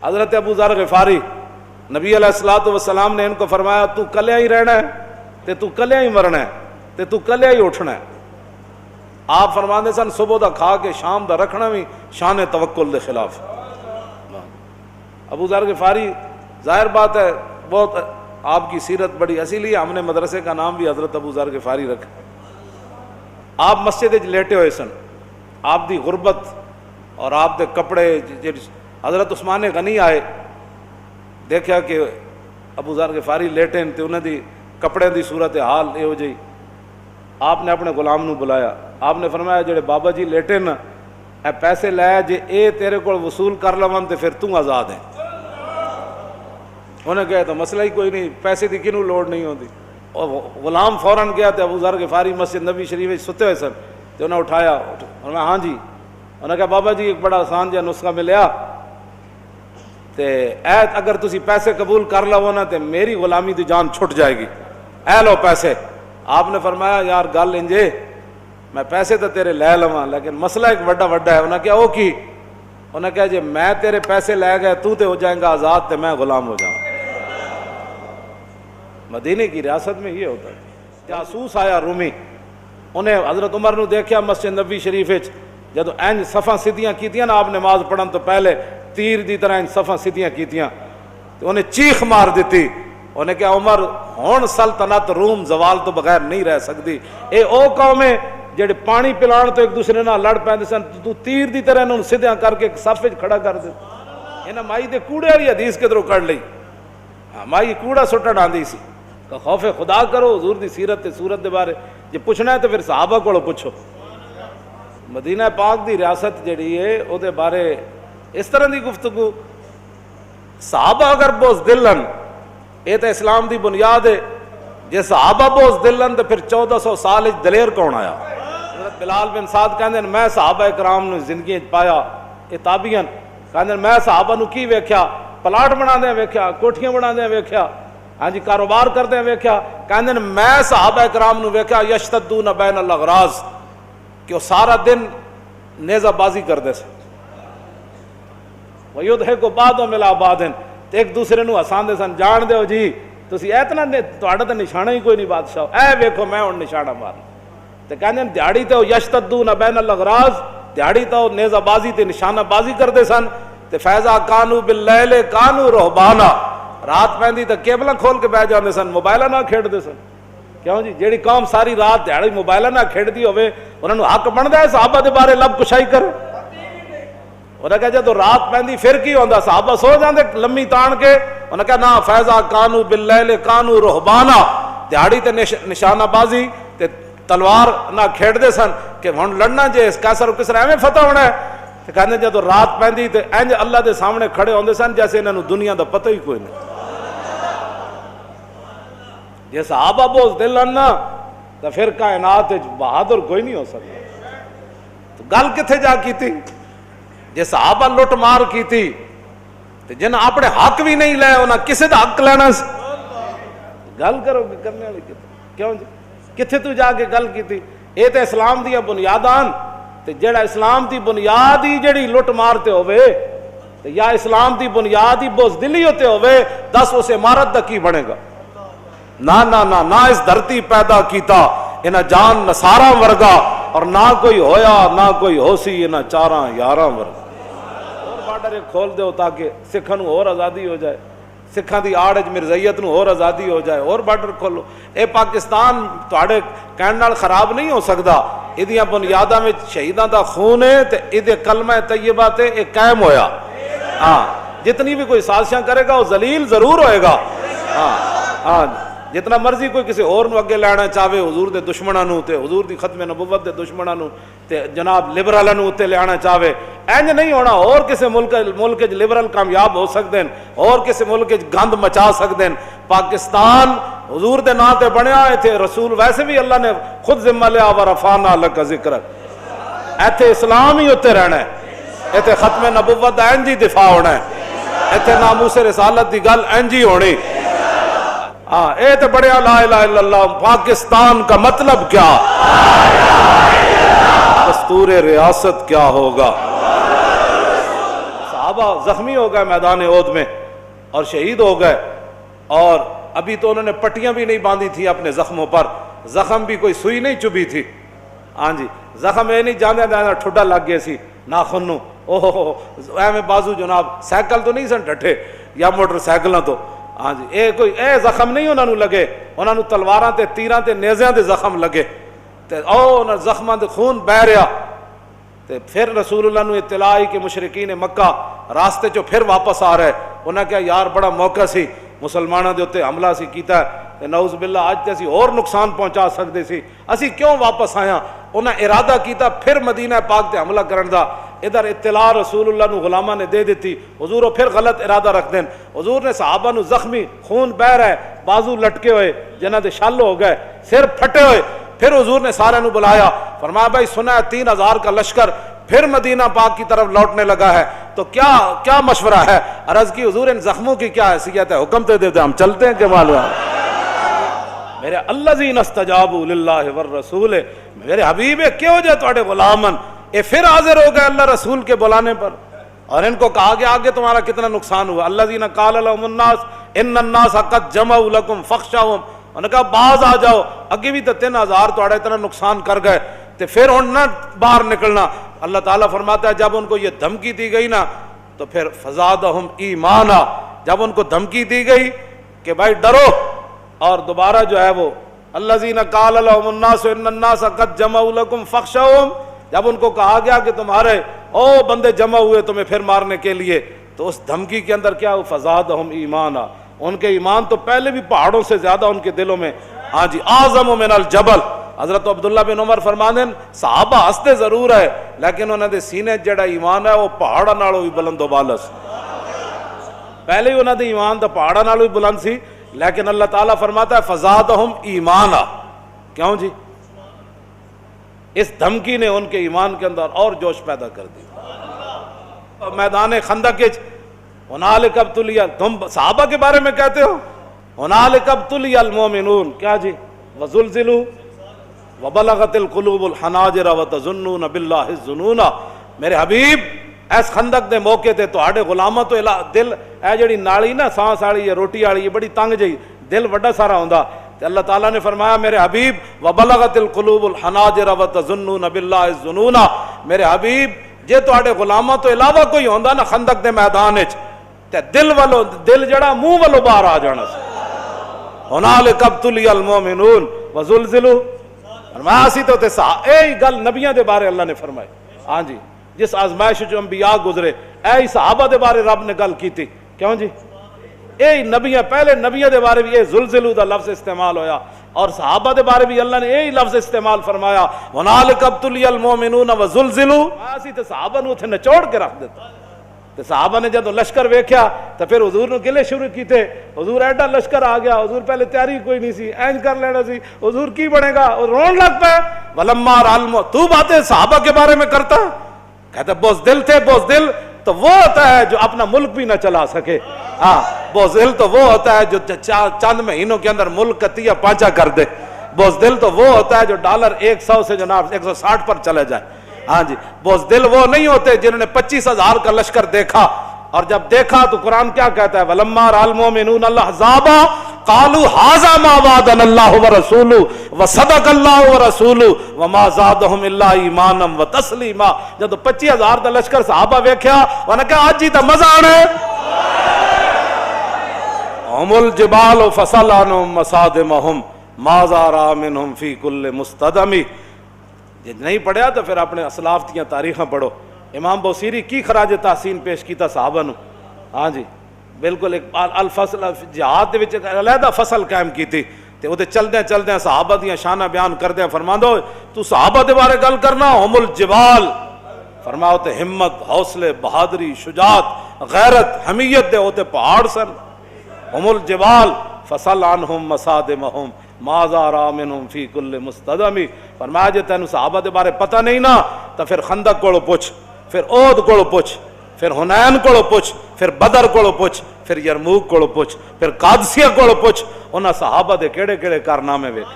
حضرت ابو ذر غفاری نبی علیہ الصلوۃ والسلام نے ان کو فرمایا تو کلیا ہی رہنا ہے تے تو کلیا ہی مرنا ہے تے تو کلیا ہی اٹھنا ہے. آپ فرماندے سن صبح دا کھا کے شام دا رکھنا بھی شان توکل دے خلاف. ابو ذر غفاری ظاہر بات ہے بہت آپ کی سیرت بڑی، اسی لیے ہم نے مدرسے کا نام بھی حضرت ابو ذر غفاری رکھا. آپ مسجد لیٹے ہوئے سن، آپ دی غربت اور آپ دے کپڑے. حضرت عثمان غنی آئے، دیکھا کہ ابو ذر غفاری لیٹے تے انہوں دی کپڑے دی صورت حال یہ ہو جائی. آپ نے اپنے غلام نو بلایا، آپ نے فرمایا جڑے بابا جی لیٹے نا اے پیسے لے جے اے تیرے کو وصول کر لون تے پھر تو آزاد ہے. انہیں کہا تو مسئلہ ہی کوئی نہیں، پیسے دی کنوں لوڑ نہیں ہوتی. اور غلام فوراً گیا تے ابو ذر غفاری مسجد نبی شریف ستے ہوئے سن تے انہیں اٹھایا. انہوں نے ہاں جی، انہوں نے کہا بابا جی ایک بڑا آسان جہا نسخہ ملیا تے اے اگر تسی پیسے قبول کر لو نا تے میری غلامی دی جان چھٹ جائے گی، اے لو پیسے. آپ نے فرمایا یار گل انجے میں پیسے تو تیرے لے لواں لیکن مسئلہ ایک بڑا ہے. انہیں کہا وہ کی؟ انہوں نے کہا جی میں تیرے پیسے لے گئے تو تے ہو جائیں گا آزاد تے میں غلام ہو جاؤں. مدینے کی ریاست میں یہ ہوتا ہے. جاسوس آیا رومی، انہیں حضرت عمر نو دیکھا مسجد نبی شریف جدو اینج صفاں سیدھیاں کیتیاں نا آپ نماز پڑھن تو پہلے تیر دی طرح اینج صفاں سیدھیاں کیتیاں تو انہیں چیخ مار دیتی. انہیں کہا عمر ہون سلطنت روم زوال تو بغیر نہیں رہ سکتی. اے او قومیں جڑے پانی پلان تو ایک دوسرے نال لڑ پیندے سن، تو تیر دی طرح انہوں سیدھیاں کر کے ایک صف وچ کھڑا کر دے. انہاں مائی دے کوڑے والی حدیث کدھروں کڑ لئی. مائی کوڑا سٹن آندی سی. خوف خدا کرو، حضور دی سیرت تے صورت دے بارے جے پوچھنا ہے تو پھر صحابہ کولوں پوچھو. مدینہ پاک دی ریاست جڑی ہے او دے بارے اس طرح دی گفتگو. صحابہ اگر بزدل ہن یہ تو اسلام دی بنیاد ہے. جے صحابہ بزدل ہن تو پھر 1400 سال دلیر کون آیا؟ حضرت بلال بن سعد کہندے میں صحابہ کرام نو زندگی پایا، یہ تابعین کہندے میں صحابہ نو کی ویکھیا؟ پلاٹ بناندے ویکھیا، کوٹھیاں بناندے ویکھیا، ہاں جی کاروبار کردے ویکھیا. کہندے میں صحابہ کرام نو ویکھیا یشتدون بین الاغراض کہ وہ سارا دن نیزہ بازی کردے سے. وَيُضْحِكُ بَعْضُهُمْ إِلَىٰ بَعْضٍ ایک دوسرے نو ہساندے سن. جان دیو جی تسی اتنا تہاڈا تے نشانہ ہی کوئی نہیں بادشاہ، اے ویکھو میں ہن نشانہ مارنا. تے کہندے دیہاڑی تے یشتدون بین الاغراض، دیہاڑی تے نیزہ بازی تے نشانہ بازی کردے سن. تے فیضا کانو باللیل کانو رہبانا، رات پیندی تے کیبلاں کھول کے بیٹھ جاندے سن، موبائلاں نہ کھیڈدے سن. کیوں جی جیڑی قوم ساری رات دیہاڑی موبائلاں نہ کھیڈدی ہوے انہاں نو حق بندا ہے صحابہ دے بارے لب کشائی کرے؟ انہیں کہا جدو رات پہندی پھر کی ہوندا؟ صحابہ سو جاندے لمی تان کے. انہیں کہا نا فیضا کانو باللیل کانو رہبانا، دیہاڑی تے نشانہ بازی تے تلوار نہ کھیڈ دے سن کہ ہن لڑنا جے اس کیسر و کسر ایویں فتح ہونا ہے. تے کہندے جدو رات پہندی تے انج اللہ دے سامنے کھڑے ہوندے سن جیسے انہاں نو دنیا دا پتہ ہی کوئی نہیں. جے صحابہ بزدل ہن نا تے پھر کائنات وچ بہادر کوئی نہیں ہو سکتا. تو گل کتھے جا کیتی؟ جے صحابہ لٹ مار کیتی تے جن اپنے حق بھی نہیں لے انہاں کسے دا حق لینا سی. گل کرو گے کرنے والی کیوں جی کتھے تو جا کے گل کیتی؟ اے تے اسلام دی بنیاداں تے جڑا اسلام دی بنیاد ہی جڑی لٹ مار تے ہوے تے یا اسلام دی بنیاد ہی بزدلی ہوتے ہوے دس اس عمارت دا کی بنے گا؟ نا نا نا نہ اس دھرتی پیدا کیتا انہاں جان نصاراں ورگا اور نہ کوئی ہویا نہ کوئی ہو سی انہاں چاراں یاراں ورگا. بارڈر کھول دیو تاکہ سکھاں نو اور آزادی ہو جائے، سکھاں دی آڑ وچ مرزائیت نو اور آزادی ہو جائے. اور بارڈر کھولو. اے پاکستان تواڈے کہن نال خراب نہیں ہو سکدا. ایدیاں بنیاداں وچ شہیداں دا خون ہے تے ایدے کلمہ طیبہ تے اے قائم ہویا. ہاں جتنی بھی کوئی سازشاں کرے گا وہ ذلیل ضرور ہوئے گا. ہاں ہاں جتنا مرضی کوئی کسی اور نو اگے لینا چاہے حضور دے دشمناں نو تے حضور دی ختم نبوت دے دشمناں نو تے جناب لبرلاں نو تے لینا چاہے اینج نہیں ہونا. اور کسی ملک وچ لبرل کامیاب ہو سکدے ہیں، اور کسی ملک وچ گند مچا سکدے ہیں. پاکستان حضور دے نام تے بنیا ایتھے رسول ویسے بھی اللہ نے خود ذمہ لیا ورفعنا لک ذکرک. ایتھے اسلام ہی اتنے رہنا ہے، ایتھے ختم نبوت دا انج ہی دفاع ہونا ہے، ایتھے ناموس رسالت دی گل انج ہی ہونی. ہاں اے تے بڑے لا الہ الا اللہ. پاکستان کا مطلب کیا؟ دستور ریاست کیا ہوگا؟ صحابہ زخمی ہو گئے میدان احد میں اور شہید ہو گئے، اور ابھی تو انہوں نے پٹیاں بھی نہیں باندھی تھی اپنے زخموں پر، زخم بھی کوئی سوئی نہیں چبھی تھی، ہاں جی زخم یہ نہیں جانے جانا ٹھڈا لگ گیا سی ناخن نو، اوہ ایویں بازو جناب، سائیکل تو نہیں سن ڈٹھے یا موٹر سائیکلاں تو، ہاں جی اے کوئی اے زخم نہیں انہوں نے لگے، انہوں نے تلواراں تے تیراں تے نیزیاں دے زخم لگے تے او انہاں زخماں دے خون بہ رہا، تے پھر رسول اللہ نو اطلاع آئی کہ مشرکین مکہ راستے چوں پھر واپس آ رہے، انہاں کہا یار بڑا موقع سی مسلمانوں دے اوتے حملہ سی کیتا ہے تے نعوذ باللہ اج تے اسی اور نقصان پہنچا سکدے سی، اسی کیوں واپس آیا؟ انہاں ارادہ کیتا پھر مدینہ پاک تے حملہ کرن دا، ادھر اطلاع رسول اللہ نو غلاماں نے دے دیتی، حضور وہ پھر غلط ارادہ رکھ دین، حضور نے صحابہ نو زخمی خون بہ رہا ہے، بازو لٹکے ہوئے جنہاں دے شل ہو گئے، سر پھٹے ہوئے، پھر حضور نے سارے نو بلایا، فرمایا بھائی سنا ہے 3000 کا لشکر پھر مدینہ پاک کی طرف لوٹنے لگا ہے، تو کیا مشورہ ہے؟ عرض کی حضور ان زخموں کی کیا حیثیت ہے؟ حکم دے دیتے ہم چلتے ہیں کہ معلوم میرے الذین استجابوا للہ والرسول، میرے حبیب کیوں جے تواڈے غلامن اے پھر حاضر ہو گئے اللہ رسول کے بلانے پر، اور ان کو کہا کہ آگے تمہارا کتنا نقصان ہوا، الذین قال لهم الناس ان الناس قد جمعوا لكم فاخشوهم، انہوں نے کہا باز آ جاؤ، اگے بھی تو 3000 تواڈا اتنا نقصان کر گئے تے پھر ہن نہ باہر نکلنا۔ اللہ تعالیٰ فرماتا ہے جب ان کو یہ دھمکی دی گئی نا تو پھر فزادہم ایمانا، جب ان کو دھمکی دی گئی کہ بھائی ڈرو، اور دوبارہ جو ہے وہ الذین قال لهم الناس ان الناس قد جمعوا لكم فاخشوهم، جب ان کو کہا گیا کہ تمہارے او بندے جمع ہوئے تمہیں پھر مارنے کے لیے، تو اس دھمکی کے اندر کیا ہو؟ فزادہم ایمانا، ان کے ایمان تو پہلے بھی پہاڑوں سے زیادہ ان کے دلوں میں، ہاں جی اعظم من الجبل۔ حضرت عبداللہ بن عمر فرماندے صحابہ ہستے ضرور ہے لیکن انہوں نے سینے جڑا ایمان ہے وہ پہاڑاں نالوں بھی بلند و بالا سی، پہلے ہی انہوں نے ایمان تو پہاڑاں نالوں بھی بلند سی، لیکن اللہ تعالیٰ فرماتا ہے فزادہم ایمانا، کیوں جی؟ اس دھمکی نے ان کے ایمان کے اندر اور جوش پیدا کر دی۔ میدان خندق ہنالک ابتلی، تم صحابہ کے بارے میں کہتے ہو ہنالک ابتلی المومنون، کیا جی؟ وزلزلوا وبلغت القلوب الحناجر وتظنون باللہ الظنون، میرے حبیب اس خندق دے موقع تے تواڈے غلاماں تو دل اے جڑی نالی نا سانس والی یا روٹی والی بڑی تنگ جئی، دل بڑا سارا ہوندا، تے اللہ تعالیٰ نے فرمایا میرے حبیب وبلغت القلوب الحناجر وتظنون باللہ الظنون، میرے حبیب جے تواڈے غلاماں تو علاوہ کوئی ہوندا نا خندق دے میدان وچ تے دل جڑا منہ والو باہر آ جانا سی۔ ہنالک ابتلی المومنون وزلزلوا، فرمایا سی تو اے گل نبیاں دے بارے اللہ نے فرمائی، ہاں جی جس آزمائش جو انبیاء گزرے اے صحابہ دے بارے رب نے گل کی تھی، کیوں جی؟ اے نبیاں پہلے نبیاں دے بارے بھی اے زلزلو دا لفظ استعمال ہویا، اور صحابہ دے بارے بھی اللہ نے اے لفظ استعمال فرمایا ہنالک ابتلی المومنون وزلزلوا، اسی تے صحابہ نو اتنے نچوڑ کے رکھ دیتا، تے صحابہ نے جدو لشکر ویکھیا تو پھر حضور نے گلے شروع کیتے، حضور ایڈا لشکر آ گیا، حضور پہلے تیاری کوئی نہیں سی، اینج کر لینا سی، حضور کی بنے گا، اور رون لگ پہ ولما رالم، تو باتیں صحابہ کے بارے میں کرتا، کہتے بزدل تھے، بزدل تو وہ ہوتا ہے جو اپنا ملک بھی نہ چلا سکے، ہاں بزدل تو وہ ہوتا ہے جو چند مہینوں کے اندر ملک کا تیا پانچا کر دے، بزدل تو وہ ہوتا ہے جو ڈالر 100 سے جناب 160 پر چلے جائے، ہاں جی بزدل وہ نہیں ہوتے جنہوں نے 25,000 کا لشکر دیکھا، اور جب دیکھا تو قرآن کیا کہتا ہے ولما رأى المؤمنون الاحزاب قالوا هذا ما وعدنا الله ورسوله وصدق الله ورسوله وما زادهم الا ایمانا وتسلیما، جب 25,000 کا لشکر صحابہ ویکھیا انہوں نے کہا اج ہی تو مزہ آنا ہے، هم الجبال فصل عنهم مصادمهم ما زار منهم في كل مستدم۔ یہ نہیں پڑھیا تو پھر اپنے اسلاف دیاں تاریخاں پڑھو، امام بوسیری کی خراج تحسین پیش کیتا صحابہ نو، ہاں جی بالکل ایک الفصل جہاد دے وچ علیحدہ فصل قائم کیتی، تے او تے چلدے صحابہ دیاں شانہ بیان کردے فرماندو تو صحابہ دے بارے گل کرنا ہم الجبال، فرماؤ تے ہمت، حوصلے، بہادری، شجاعت، غیرت، حمیت دے ہوتے پہاڑ سن، ہم الجبال فصل عنہم مصادمہم ما زار منہم فی کل مستدم، فرمایا جے تینوں صحابہ دے بارے پتہ نہیں نا تو پھر خندق کولو پوچھ، پھر احد کولو پوچھ، پھر حنین کولو پوچھ، پھر بدر کولو پوچھ، پھر یرموک کولو پوچھ، پھر قادسیہ کولو پوچھ، انہاں صحابہ دے کیڑے کیڑے کارنامے ویکھ۔